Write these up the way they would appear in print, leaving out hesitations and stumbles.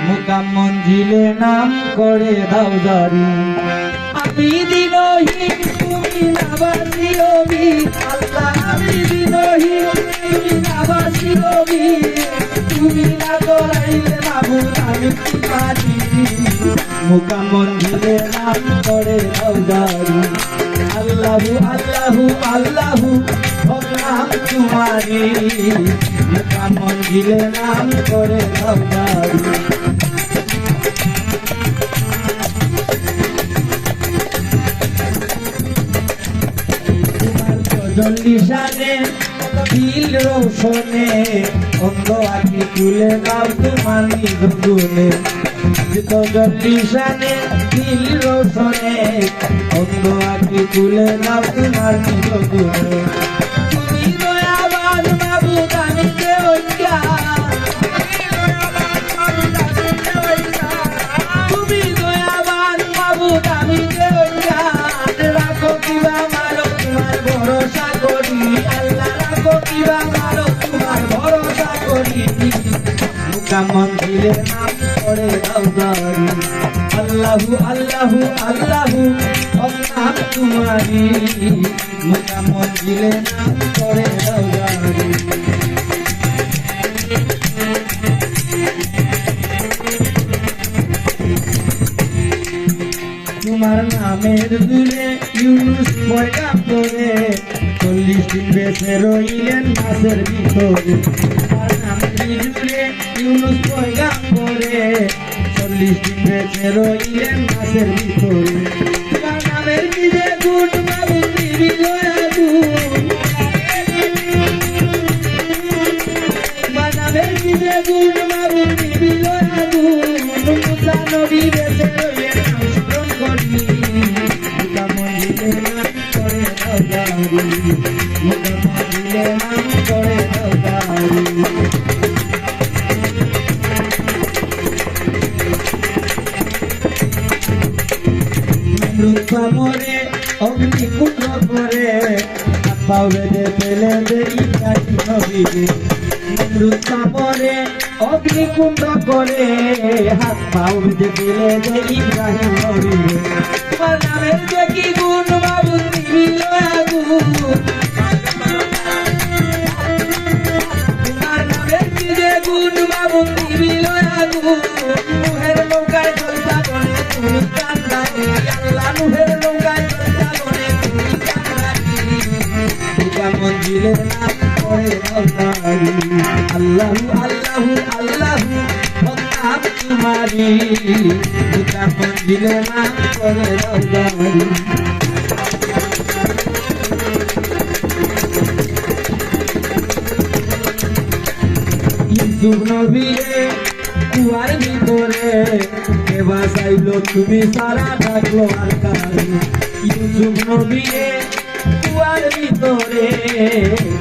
মুকাম মঞ্জিলে নাম করে দাও জারি। আমি দিনহীন তুমি নাবাসি রবি, আল্লাহ আমি দিনহীন তুমি নাবাসি রবি, তুমি না করাইলে মাবুদ আমি কি পারি। মুকাম মঞ্জিলে নাম করে দাও জারি। আল্লাহু আল্লাহু আল্লাহু নাম তোমারি, মুকাম মঞ্জিলে নাম করে দাও জারি। লিশানে দিল রোশনে অন্ধ আঁখি তুলে দাও তোমার নিজ গুণে। লিশানে দিল রোশনে অন্ধ আঁখি তুলে দাও তোমার নিজ গুণে। তুমি দয়াবান মাবুদ আমি যে ঐক্যা, তুমি দয়াবান মাবুদ আমি যে ঐক্যা, রাখো কিবা মারো তোমার ভরসা করি, আল্লাহ রাখো কিবা মারো তোমার ভরসা করি। মুকাম মঞ্জিলে নাম করে দাও জারি। আল্লাহু আল্লাহু আল্লাহু নাম তোমারি, মুকাম মঞ্জিলে নাম করে দাও জারি। তোমার নামের দুলে ইউনুস পয়গাম করে 40 দিন বেঁচে রইলেন মাছের ভিতরে। তোমার নামের দুলে ইউনুস পয়গাম করে 40 দিন বেঁচে রইলেন মাছের ভিতরে। তোমার নামের দিলে গুণ মাবুদ বিজয় গুণ, তোমার নামের দিলে গুণ মাবুদ বিজয় গুণ। মুসা নবী বেঁচে রইলেন মুকাম মঞ্জিলে নাম করে দাও জারি। মুকাম মঞ্জিলে নাম করে দাও জারি। নমরুদ মরে অগ্নিকুণ্ড করে হাত পা বেঁধে ফেলে দে ইব্রাহিম নবীকে। নমরুদ মরে অগ্নিকুণ্ড করে হাত পা বেঁধে ফেলে দে ইব্রাহিম নবীকে। তোমার নামের যে কি গুণ মাবুদ দিল আগুন, তোমার নামের কি যে গুণ মাবুদ দিল আগুন। নুহের নৌকায় চলতা বনে তুমি কান্দানি, আল্লাহ নুহের নৌকায় চলতা বনে তুমি কান্দানি। মুকাম মঞ্জিলে নাম করে দাও জারি। আল্লাহু আল্লাহু আল্লাহু নাম তোমারি, মুকাম মঞ্জিলে নাম করে দাও জারি। ইউসুফ নবীরে কুয়ার ভিতরে কে বাঁচাইলো তুমি সারা থাকলো আর কারে। ইউসুফ নবীরে কুয়ার ভিতরে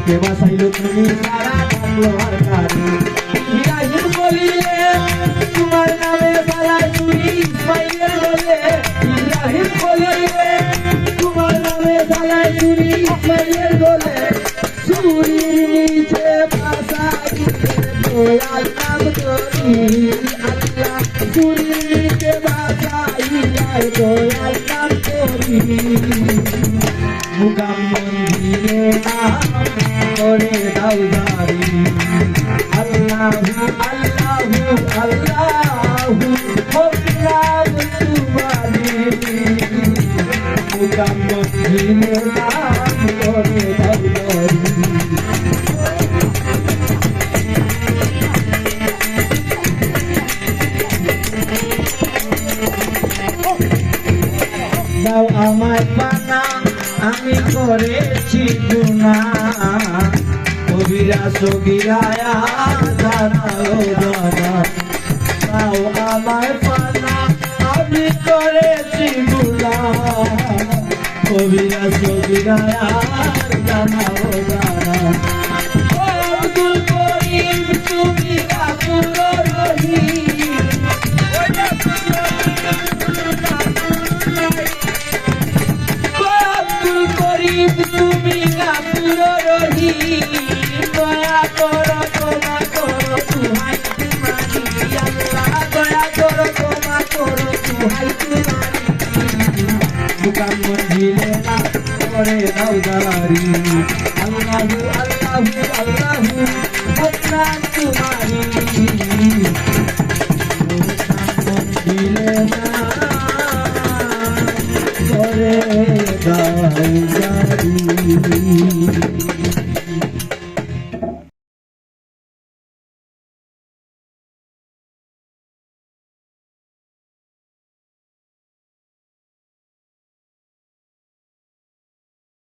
কে বাঁচাইলো তুমি সারা থাকলো আর কারে। ইব্রাহিম বলিলে তোমার নামে সালায় চুরি ইসমাইলের বলে, ইব্রাহিম বলিলে তোমার নামে সালায় চুরি ইসমাইলের বলে। চুরির নিচে বাঁচাইলে দয়াল নাম করি, আল্লাহ চুরির নিচে বাঁচাইলে দয়াল নাম করি। মুকাম মঞ্জিলে নাম করে দাও জারি। আল্লাহু আল্লাহু আল্লাহু নাম তোমারি, মুকাম মঞ্জিলে নাম করে দাও জারি। দাও আমায় পানা আমি করেছি গুনাহ, কবিরা সগীরায়া জানাও জানা। দাও আমায় পানা আমি করেছি গুনাহ, কবিরা সগীরায়া জানাও জানা। আব্দুল করিম তুমি গাফুর রহিম, আব্দুল করিম তুমি গাফুর রহিম। দয়া করো ক্ষমা করো তোমায় দুহাই তোমারি মুকাম মঞ্জিলে না করে দাও দারি আল্লাহু আল্লাহু আল্লাহু বদনাম তোমারি